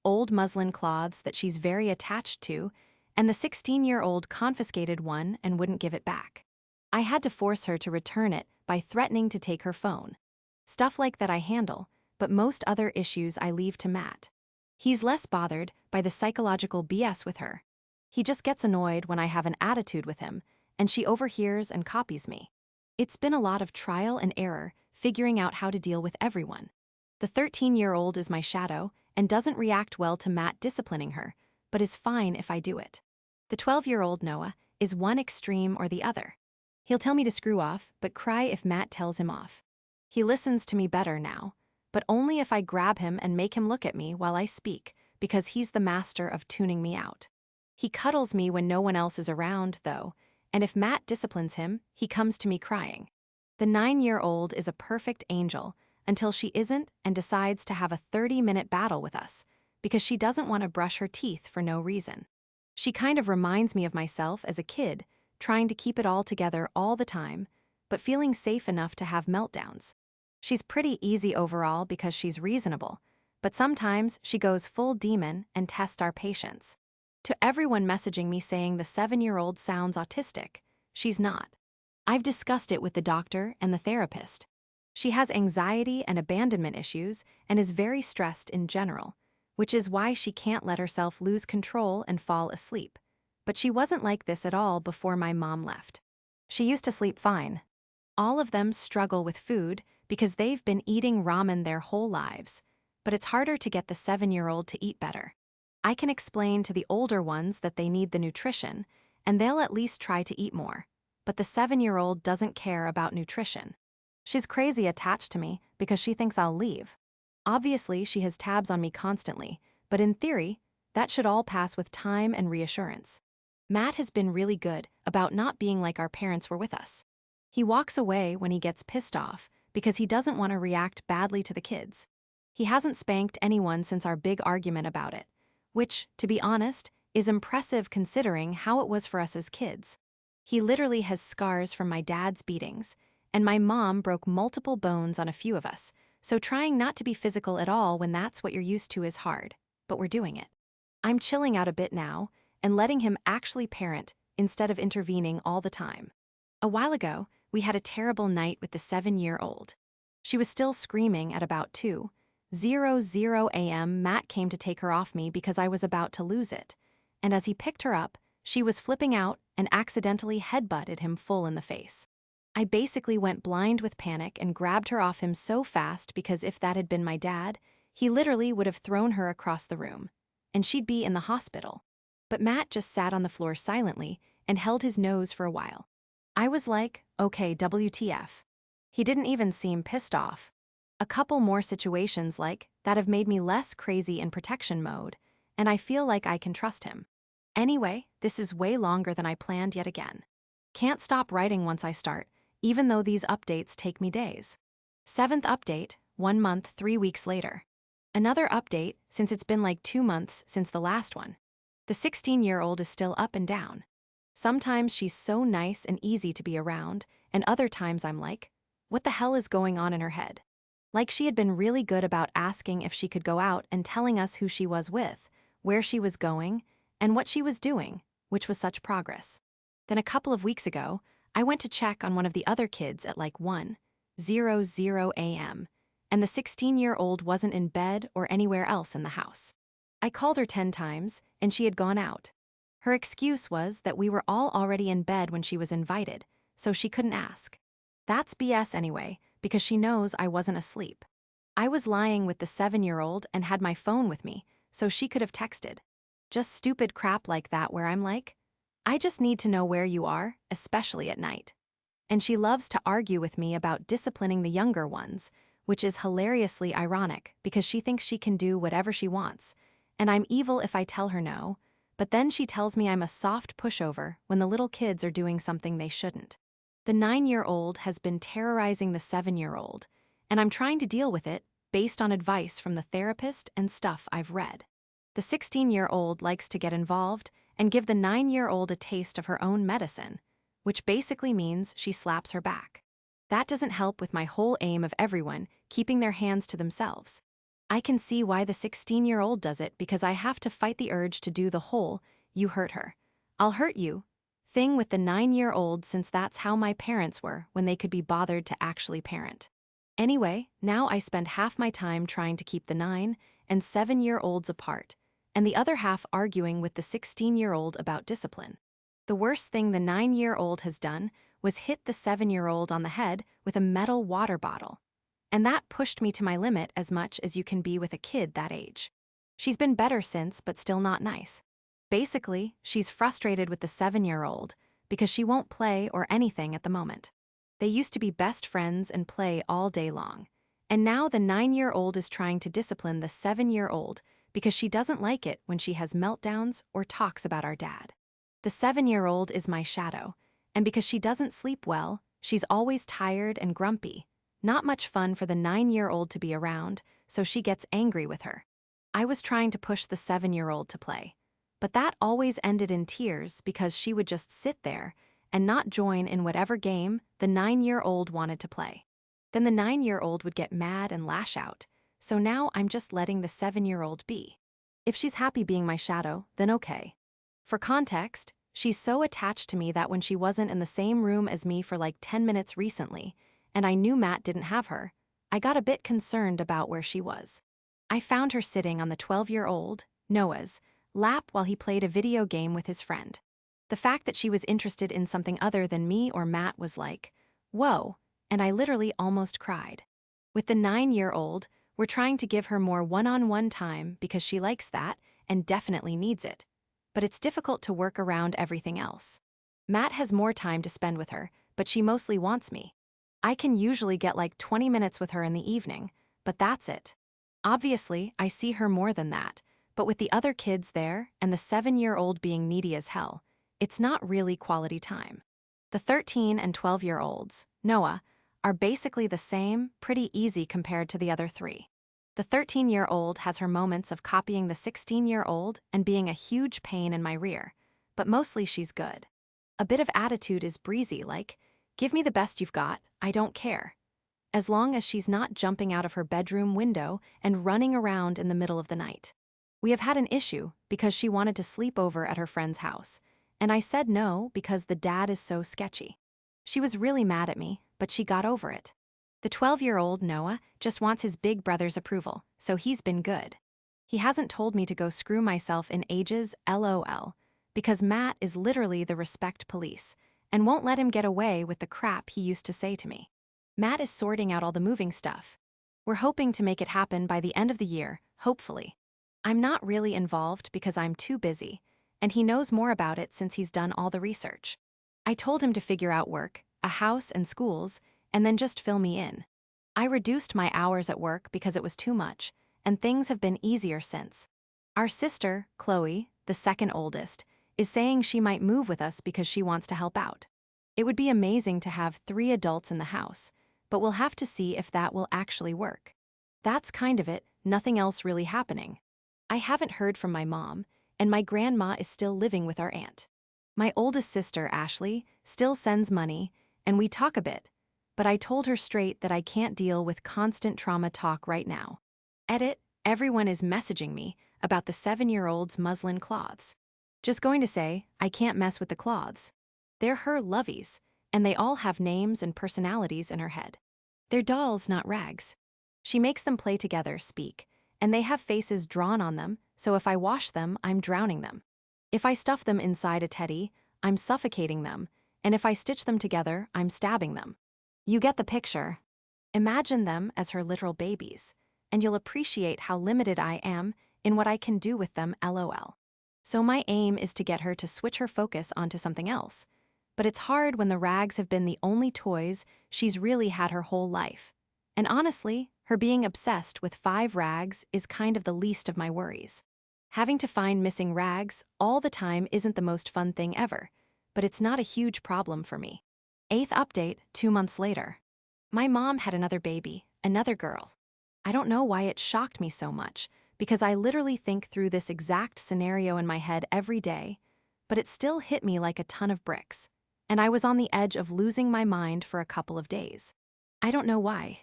[SPEAKER 1] old muslin cloths that she's very attached to, and the 16-year-old confiscated one and wouldn't give it back. I had to force her to return it by threatening to take her phone. Stuff like that I handle, but most other issues I leave to Matt. He's less bothered by the psychological BS with her. He just gets annoyed when I have an attitude with him, and she overhears and copies me. It's been a lot of trial and error, figuring out how to deal with everyone. The 13-year-old is my shadow and doesn't react well to Matt disciplining her, but is fine if I do it. The 12-year-old Noah is one extreme or the other. He'll tell me to screw off, but cry if Matt tells him off. He listens to me better now, but only if I grab him and make him look at me while I speak, because he's the master of tuning me out. He cuddles me when no one else is around, though, and if Matt disciplines him, he comes to me crying. The 9-year-old is a perfect angel until she isn't and decides to have a 30-minute battle with us because she doesn't want to brush her teeth for no reason. She kind of reminds me of myself as a kid, trying to keep it all together all the time, but feeling safe enough to have meltdowns. She's pretty easy overall because she's reasonable, but sometimes she goes full demon and tests our patience. To everyone messaging me saying the 7-year-old sounds autistic, she's not. I've discussed it with the doctor and the therapist. She has anxiety and abandonment issues and is very stressed in general, which is why she can't let herself lose control and fall asleep. But she wasn't like this at all before my mom left. She used to sleep fine. All of them struggle with food because they've been eating ramen their whole lives, but it's harder to get the 7-year-old to eat better. I can explain to the older ones that they need the nutrition, and they'll at least try to eat more, but the 7-year-old doesn't care about nutrition. She's crazy attached to me because she thinks I'll leave. Obviously, she has tabs on me constantly, but in theory, that should all pass with time and reassurance. Matt has been really good about not being like our parents were with us. He walks away when he gets pissed off because he doesn't want to react badly to the kids. He hasn't spanked anyone since our big argument about it, which, to be honest, is impressive considering how it was for us as kids. He literally has scars from my dad's beatings, and my mom broke multiple bones on a few of us, so trying not to be physical at all when that's what you're used to is hard, but we're doing it. I'm chilling out a bit now and letting him actually parent instead of intervening all the time. A while ago, we had a terrible night with the 7-year-old. She was still screaming at about 2:00 a.m. Matt came to take her off me because I was about to lose it, and as he picked her up, she was flipping out and accidentally headbutted him full in the face. I basically went blind with panic and grabbed her off him so fast because if that had been my dad, he literally would have thrown her across the room, and she'd be in the hospital. But Matt just sat on the floor silently and held his nose for a while. I was like, okay, WTF. He didn't even seem pissed off. A couple more situations like that have made me less crazy in protection mode, and I feel like I can trust him. Anyway, this is way longer than I planned yet again. Can't stop writing once I start, even though these updates take me days. 7th update, 1 month, 3 weeks later. Another update since it's been like 2 months since the last one. The 16-year-old is still up and down. Sometimes she's so nice and easy to be around, and other times I'm like, what the hell is going on in her head? Like she had been really good about asking if she could go out and telling us who she was with, where she was going, and what she was doing, which was such progress. Then a couple of weeks ago, I went to check on one of the other kids at like 1:00 a.m., and the 16-year-old wasn't in bed or anywhere else in the house. I called her 10 times, and she had gone out. Her excuse was that we were all already in bed when she was invited, so she couldn't ask. That's BS anyway, because she knows I wasn't asleep. I was lying with the 7-year-old and had my phone with me, so she could have texted. Just stupid crap like that where I'm like, I just need to know where you are, especially at night. And she loves to argue with me about disciplining the younger ones, which is hilariously ironic because she thinks she can do whatever she wants, and I'm evil if I tell her no, but then she tells me I'm a soft pushover when the little kids are doing something they shouldn't. The 9-year-old has been terrorizing the 7-year-old, and I'm trying to deal with it based on advice from the therapist and stuff I've read. The 16-year-old likes to get involved and give the 9-year-old a taste of her own medicine, which basically means she slaps her back. That doesn't help with my whole aim of everyone keeping their hands to themselves. I can see why the 16-year-old does it because I have to fight the urge to do the whole, you hurt her, I'll hurt you, thing with the 9-year-old since that's how my parents were when they could be bothered to actually parent. Anyway, now I spend half my time trying to keep the 9 and 7-year-olds apart, and the other half arguing with the 16-year-old about discipline. The worst thing the 9-year-old has done was hit the 7-year-old on the head with a metal water bottle. And that pushed me to my limit as much as you can be with a kid that age. She's been better since, but still not nice. Basically, she's frustrated with the 7-year-old because she won't play or anything at the moment. They used to be best friends and play all day long. And now the 9-year-old is trying to discipline the 7-year-old because she doesn't like it when she has meltdowns or talks about our dad. The 7-year-old is my shadow, and because she doesn't sleep well, she's always tired and grumpy. Not much fun for the 9-year-old to be around, so she gets angry with her. I was trying to push the 7-year-old to play, but that always ended in tears because she would just sit there and not join in whatever game the 9-year-old wanted to play. Then the 9-year-old would get mad and lash out, so now I'm just letting the 7-year-old be. If she's happy being my shadow, then okay. For context, she's so attached to me that when she wasn't in the same room as me for like 10 minutes recently, and I knew Matt didn't have her, I got a bit concerned about where she was. I found her sitting on the 12-year-old, Noah's, lap while he played a video game with his friend. The fact that she was interested in something other than me or Matt was like, whoa, and I literally almost cried. With the 9-year-old, we're trying to give her more one-on-one time because she likes that and definitely needs it. But it's difficult to work around everything else. Matt has more time to spend with her, but she mostly wants me. I can usually get like 20 minutes with her in the evening, but that's it. Obviously, I see her more than that, but with the other kids there and the 7-year-old being needy as hell, it's not really quality time. The 13 and 12-year-olds, Noah, are basically the same, pretty easy compared to the other three. The 13-year-old has her moments of copying the 16-year-old and being a huge pain in my rear, but mostly she's good. A bit of attitude is breezy, like, give me the best you've got, I don't care. As long as she's not jumping out of her bedroom window and running around in the middle of the night. We have had an issue because she wanted to sleep over at her friend's house, and I said no because the dad is so sketchy. She was really mad at me, but she got over it. The 12-year-old Noah just wants his big brother's approval, so he's been good. He hasn't told me to go screw myself in ages, LOL, because Matt is literally the respect police and won't let him get away with the crap he used to say to me. Matt is sorting out all the moving stuff. We're hoping to make it happen by the end of the year, hopefully. I'm not really involved because I'm too busy, and he knows more about it since he's done all the research. I told him to figure out work, a house and schools, and then just fill me in. I reduced my hours at work because it was too much, and things have been easier since. Our sister, Chloe, the second oldest, is saying she might move with us because she wants to help out. It would be amazing to have 3 adults in the house, but we'll have to see if that will actually work. That's kind of it, nothing else really happening. I haven't heard from my mom, and my grandma is still living with our aunt. My oldest sister, Ashley, still sends money, and we talk a bit, but I told her straight that I can't deal with constant trauma talk right now. Edit, everyone is messaging me about the 7-year-old's muslin cloths. Just going to say, I can't mess with the cloths. They're her lovies, and they all have names and personalities in her head. They're dolls, not rags. She makes them play together, speak, and they have faces drawn on them, so if I wash them, I'm drowning them. If I stuff them inside a teddy, I'm suffocating them, and if I stitch them together, I'm stabbing them. You get the picture. Imagine them as her literal babies, and you'll appreciate how limited I am in what I can do with them, lol. So my aim is to get her to switch her focus onto something else. But it's hard when the rags have been the only toys she's really had her whole life. And honestly, her being obsessed with 5 rags is kind of the least of my worries. Having to find missing rags all the time isn't the most fun thing ever, but it's not a huge problem for me. 8th update, 2 months later. My mom had another baby, another girl. I don't know why it shocked me so much, because I literally think through this exact scenario in my head every day, but it still hit me like a ton of bricks, and I was on the edge of losing my mind for a couple of days. I don't know why.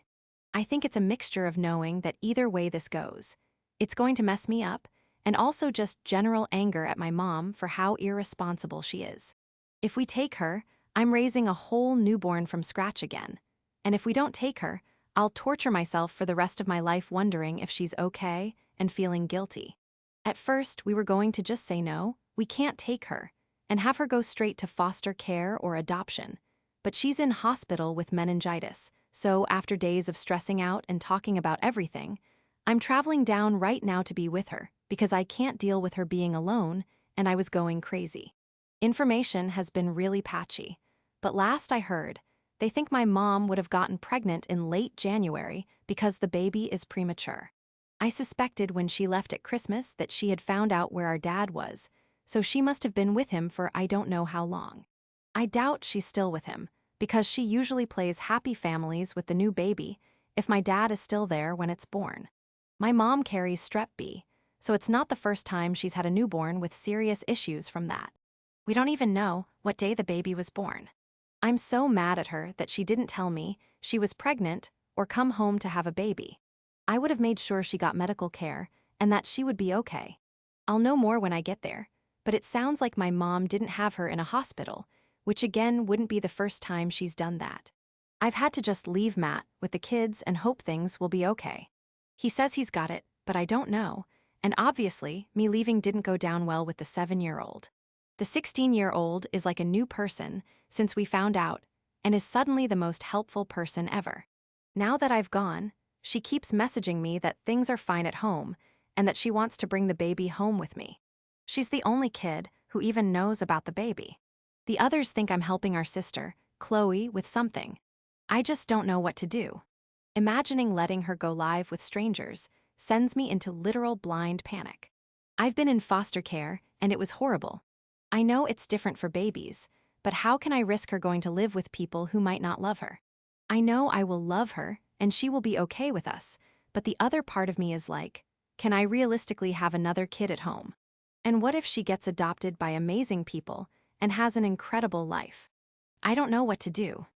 [SPEAKER 1] I think it's a mixture of knowing that either way this goes, it's going to mess me up, and also just general anger at my mom for how irresponsible she is. If we take her, I'm raising a whole newborn from scratch again. And if we don't take her, I'll torture myself for the rest of my life wondering if she's okay and feeling guilty. At first, we were going to just say no, we can't take her, and have her go straight to foster care or adoption. But she's in hospital with meningitis, so after days of stressing out and talking about everything, I'm traveling down right now to be with her because I can't deal with her being alone, and I was going crazy. Information has been really patchy, but last I heard, they think my mom would have gotten pregnant in late January because the baby is premature. I suspected when she left at Christmas that she had found out where our dad was, so she must have been with him for I don't know how long. I doubt she's still with him, because she usually plays happy families with the new baby if my dad is still there when it's born. My mom carries strep B, so it's not the first time she's had a newborn with serious issues from that. We don't even know what day the baby was born. I'm so mad at her that she didn't tell me she was pregnant or come home to have a baby. I would have made sure she got medical care and that she would be okay. I'll know more when I get there, but it sounds like my mom didn't have her in a hospital, which again wouldn't be the first time she's done that. I've had to just leave Matt with the kids and hope things will be okay. He says he's got it, but I don't know, and obviously, me leaving didn't go down well with the 7-year-old. The 16-year-old is like a new person since we found out, and is suddenly the most helpful person ever. Now that I've gone, she keeps messaging me that things are fine at home and that she wants to bring the baby home with me. She's the only kid who even knows about the baby. The others think I'm helping our sister, Chloe, with something. I just don't know what to do. Imagining letting her go live with strangers sends me into literal blind panic. I've been in foster care, and it was horrible. I know it's different for babies, but how can I risk her going to live with people who might not love her? I know I will love her, and she will be okay with us, but the other part of me is like, can I realistically have another kid at home? And what if she gets adopted by amazing people and has an incredible life? I don't know what to do.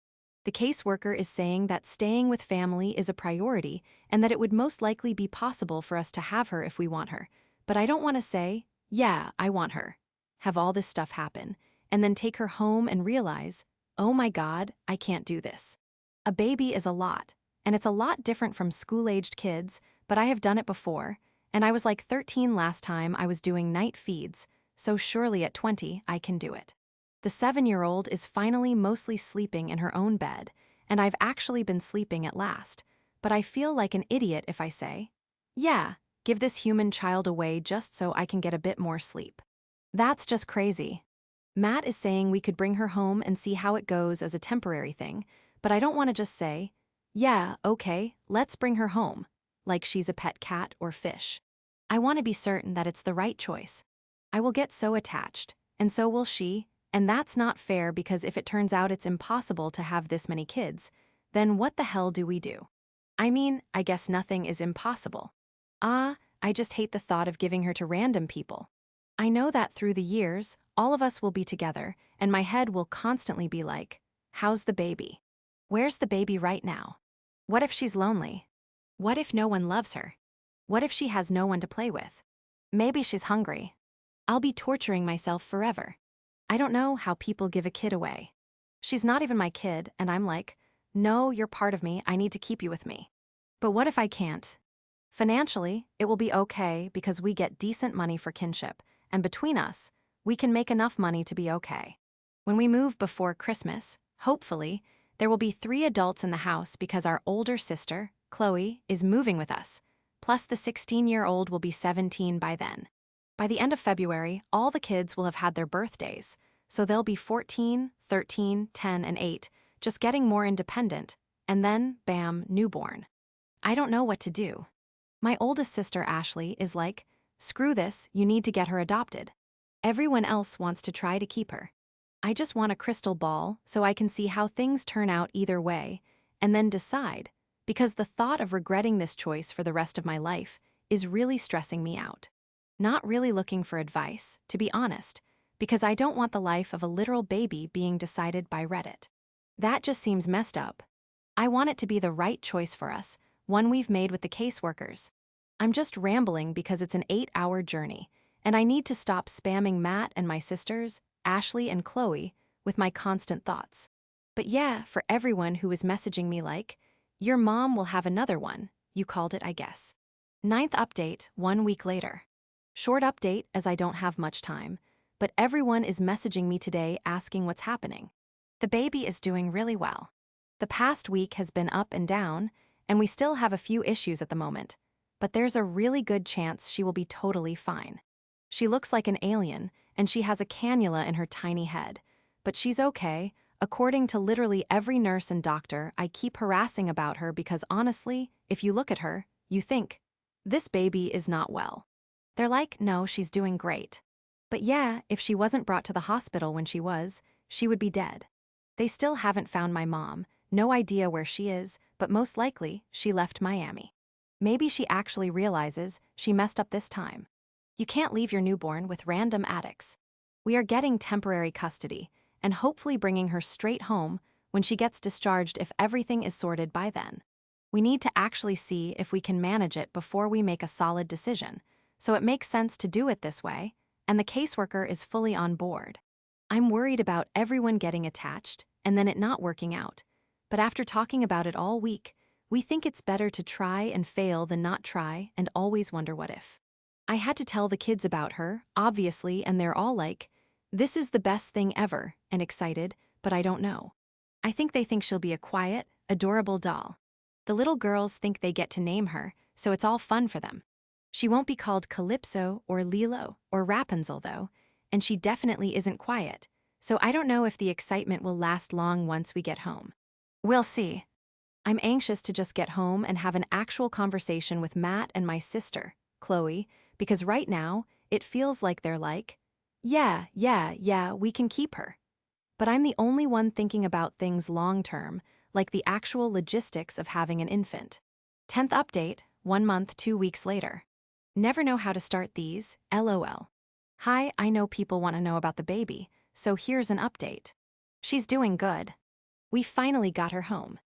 [SPEAKER 1] The caseworker is saying that staying with family is a priority and that it would most likely be possible for us to have her if we want her, but I don't want to say, yeah, I want her, have all this stuff happen, and then take her home and realize, oh my God, I can't do this. A baby is a lot, and it's a lot different from school-aged kids, but I have done it before, and I was like 13 last time I was doing night feeds, so surely at 20 I can do it. The 7-year-old is finally mostly sleeping in her own bed, and I've actually been sleeping at last, but I feel like an idiot if I say, yeah, give this human child away just so I can get a bit more sleep. That's just crazy. Matt is saying we could bring her home and see how it goes as a temporary thing, but I don't want to just say, yeah, okay, let's bring her home, like she's a pet cat or fish. I want to be certain that it's the right choice. I will get so attached, and so will she, and that's not fair because if it turns out it's impossible to have this many kids, then what the hell do we do? I mean, I guess nothing is impossible. I just hate the thought of giving her to random people. I know that through the years, all of us will be together, and my head will constantly be like, how's the baby? Where's the baby right now? What if she's lonely? What if no one loves her? What if she has no one to play with? Maybe she's hungry. I'll be torturing myself forever. I don't know how people give a kid away. She's not even my kid, and I'm like, no, you're part of me, I need to keep you with me. But what if I can't? Financially, it will be okay because we get decent money for kinship, and between us, we can make enough money to be okay. When we move before Christmas, hopefully, there will be 3 adults in the house because our older sister, Chloe, is moving with us, plus the 16-year-old will be 17 by then. By the end of February, all the kids will have had their birthdays, so they'll be 14, 13, 10, and 8, just getting more independent, and then, bam, newborn. I don't know what to do. My oldest sister, Ashley, is like, screw this, you need to get her adopted. Everyone else wants to try to keep her. I just want a crystal ball so I can see how things turn out either way, and then decide, because the thought of regretting this choice for the rest of my life is really stressing me out. Not really looking for advice, to be honest, because I don't want the life of a literal baby being decided by Reddit. That just seems messed up. I want it to be the right choice for us, one we've made with the caseworkers. I'm just rambling because it's an 8-hour journey, and I need to stop spamming Matt and my sisters, Ashley and Chloe, with my constant thoughts. But yeah, for everyone who is messaging me like, your mom will have another one, you called it, I guess. 9th update, 1 week later. Short update as I don't have much time, but everyone is messaging me today asking what's happening. The baby is doing really well. The past week has been up and down, and we still have a few issues at the moment, but there's a really good chance she will be totally fine. She looks like an alien, and she has a cannula in her tiny head, but she's okay, according to literally every nurse and doctor I keep harassing about her because honestly, if you look at her, you think, this baby is not well. They're like, no, she's doing great. But yeah, if she wasn't brought to the hospital when she was, she would be dead. They still haven't found my mom, no idea where she is, but most likely, she left Miami. Maybe she actually realizes she messed up this time. You can't leave your newborn with random addicts. We are getting temporary custody, and hopefully bringing her straight home when she gets discharged if everything is sorted by then. We need to actually see if we can manage it before we make a solid decision, so it makes sense to do it this way, and the caseworker is fully on board. I'm worried about everyone getting attached and then it not working out, but after talking about it all week, we think it's better to try and fail than not try and always wonder what if. I had to tell the kids about her, obviously, and they're all like, this is the best thing ever, and excited, but I don't know. I think they think she'll be a quiet, adorable doll. The little girls think they get to name her, so it's all fun for them. She won't be called Calypso or Lilo or Rapunzel, though, and she definitely isn't quiet, so I don't know if the excitement will last long once we get home. We'll see. I'm anxious to just get home and have an actual conversation with Matt and my sister, Chloe, because right now, it feels like they're like, yeah, we can keep her. But I'm the only one thinking about things long-term, like the actual logistics of having an infant. 10th update, 1 month, 2 weeks later. Never know how to start these, LOL. Hi, I know people want to know about the baby, so here's an update. She's doing good. We finally got her home.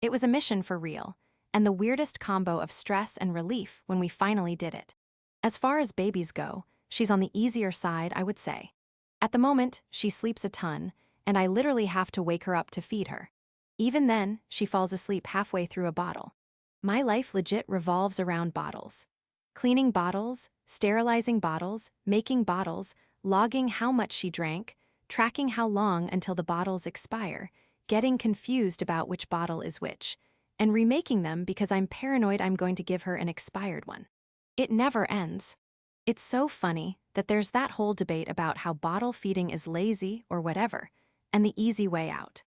[SPEAKER 1] It was a mission for real, and the weirdest combo of stress and relief when we finally did it. As far as babies go, she's on the easier side, I would say. At the moment, she sleeps a ton, and I literally have to wake her up to feed her. Even then, she falls asleep halfway through a bottle. My life legit revolves around bottles. Cleaning bottles, sterilizing bottles, making bottles, logging how much she drank, tracking how long until the bottles expire, getting confused about which bottle is which, and remaking them because I'm paranoid I'm going to give her an expired one. It never ends. It's so funny that there's that whole debate about how bottle feeding is lazy or whatever, and the easy way out.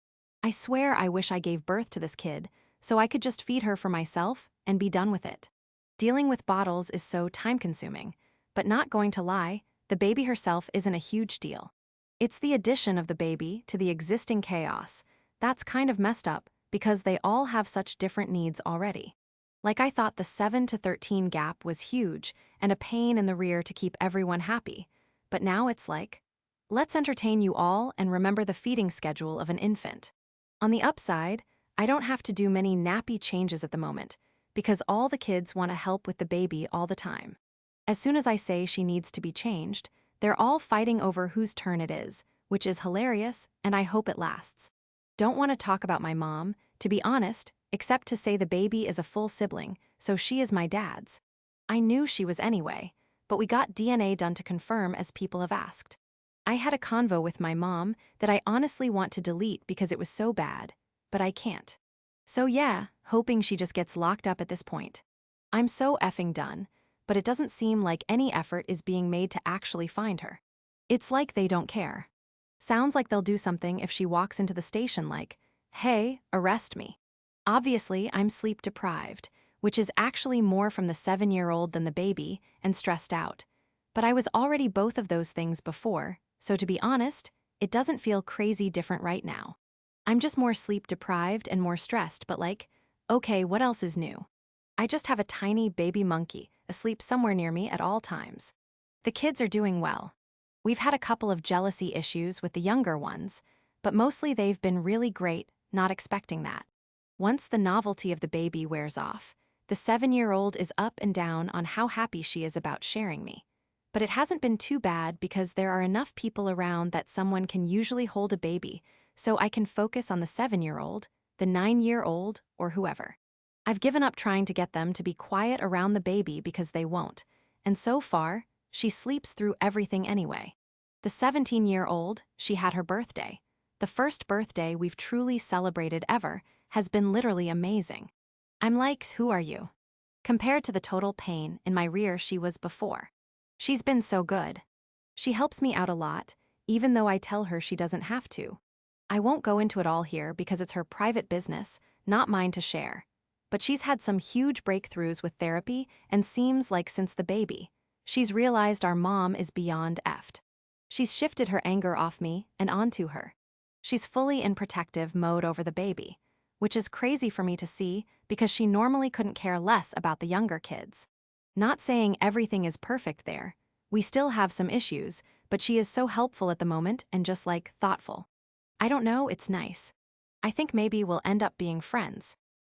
[SPEAKER 1] I swear I wish I gave birth to this kid so I could just feed her for myself and be done with it. Dealing with bottles is so time-consuming, but not going to lie, the baby herself isn't a huge deal. It's the addition of the baby to the existing chaos that's kind of messed up because they all have such different needs already. Like I thought the 7 to 13 gap was huge and a pain in the rear to keep everyone happy, but now it's like, let's entertain you all and remember the feeding schedule of an infant. On the upside, I don't have to do many nappy changes at the moment, because all the kids want to help with the baby all the time. As soon as I say she needs to be changed, They're all fighting over whose turn it is, which is hilarious, and I hope it lasts. Don't want to talk about my mom, to be honest, except to say the baby is a full sibling, so she is my dad's. I knew she was anyway, but we got DNA done to confirm as people have asked. I had a convo with my mom that I honestly want to delete because it was so bad, but I can't. So yeah, hoping she just gets locked up at this point. I'm so effing done, but it doesn't seem like any effort is being made to actually find her. It's like they don't care. Sounds like they'll do something if she walks into the station like, "Hey, arrest me." Obviously, I'm sleep deprived, which is actually more from the 7-year-old than the baby, and stressed out. But I was already both of those things before, so to be honest, it doesn't feel crazy different right now. I'm just more sleep deprived and more stressed, but like, okay, what else is new? I just have a tiny baby monkey asleep somewhere near me at all times. The kids are doing well. We've had a couple of jealousy issues with the younger ones, but mostly they've been really great, not expecting that. Once the novelty of the baby wears off, the 7-year-old is up and down on how happy she is about sharing me. But it hasn't been too bad because there are enough people around that someone can usually hold a baby, so I can focus on the 7-year-old, the 9-year-old, or whoever. I've given up trying to get them to be quiet around the baby because they won't, and so far, she sleeps through everything anyway. The 17-year-old, she had her birthday. The first birthday we've truly celebrated ever has been literally amazing. I'm like, who are you? Compared to the total pain in my rear she was before. She's been so good. She helps me out a lot, even though I tell her she doesn't have to. I won't go into it all here because it's her private business, not mine to share. But she's had some huge breakthroughs with therapy and seems like since the baby, she's realized our mom is beyond effed. She's shifted her anger off me and onto her. She's fully in protective mode over the baby, which is crazy for me to see because she normally couldn't care less about the younger kids. Not saying everything is perfect there. We still have some issues, but she is so helpful at the moment and just like thoughtful. I don't know, it's nice. I think maybe we'll end up being friends.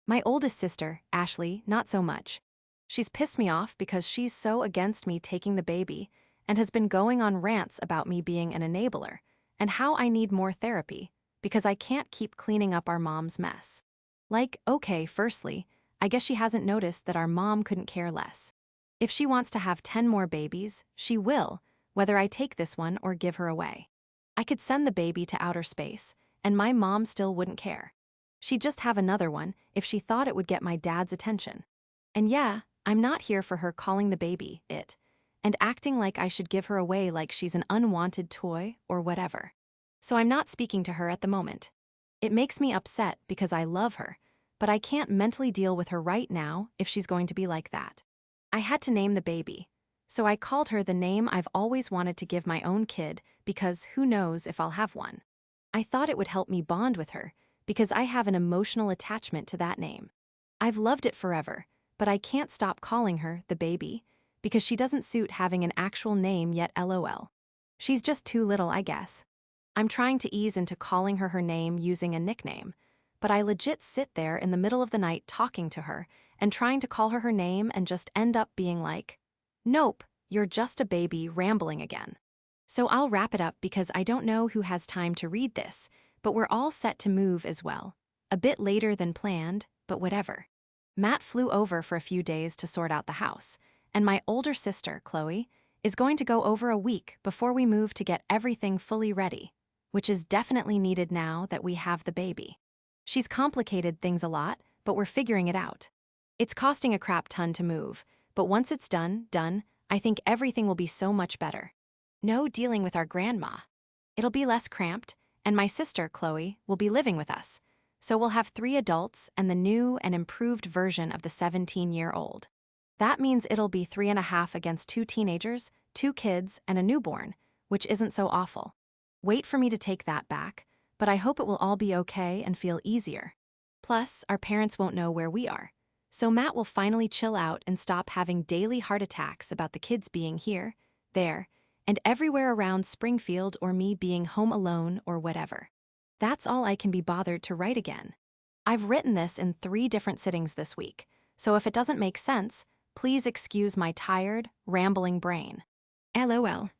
[SPEAKER 1] My oldest sister, Ashley, not so much. She's pissed me off because she's so against me taking the baby and has been going on rants about me being an enabler and how I need more therapy because I can't keep cleaning up our mom's mess. Like, okay, firstly, I guess she hasn't noticed that our mom couldn't care less. If she wants to have 10 more babies, she will, whether I take this one or give her away. I could send the baby to outer space, and my mom still wouldn't care. She'd just have another one if she thought it would get my dad's attention. And yeah, I'm not here for her calling the baby it, and acting like I should give her away like she's an unwanted toy or whatever. So I'm not speaking to her at the moment. It makes me upset because I love her, but I can't mentally deal with her right now if she's going to be like that. I had to name the baby, so I called her the name I've always wanted to give my own kid because who knows if I'll have one. I thought it would help me bond with her because I have an emotional attachment to that name. I've loved it forever, but I can't stop calling her the baby because she doesn't suit having an actual name yet LOL. She's just too little, I guess. I'm trying to ease into calling her name using a nickname, but I legit sit there in the middle of the night talking to her and trying to call her name and just end up being like, nope, you're just a baby rambling again. So I'll wrap it up because I don't know who has time to read this, but we're all set to move as well. A bit later than planned, but whatever. Matt flew over for a few days to sort out the house, and my older sister, Chloe, is going to go over a week before we move to get everything fully ready, which is definitely needed now that we have the baby. She's complicated things a lot, but we're figuring it out. It's costing a crap ton to move, but once it's done, I think everything will be so much better. No dealing with our grandma. It'll be less cramped, and my sister, Chloe, will be living with us, so we'll have 3 adults and the new and improved version of the 17-year-old. That means it'll be 3.5 against 2 teenagers, 2 kids, and a newborn, which isn't so awful. Wait for me to take that back, but I hope it will all be okay and feel easier. Plus, our parents won't know where we are, so Matt will finally chill out and stop having daily heart attacks about the kids being here, there, and everywhere around Springfield or me being home alone or whatever. That's all I can be bothered to write again. I've written this in 3 different sittings this week, so if it doesn't make sense, please excuse my tired, rambling brain. LOL.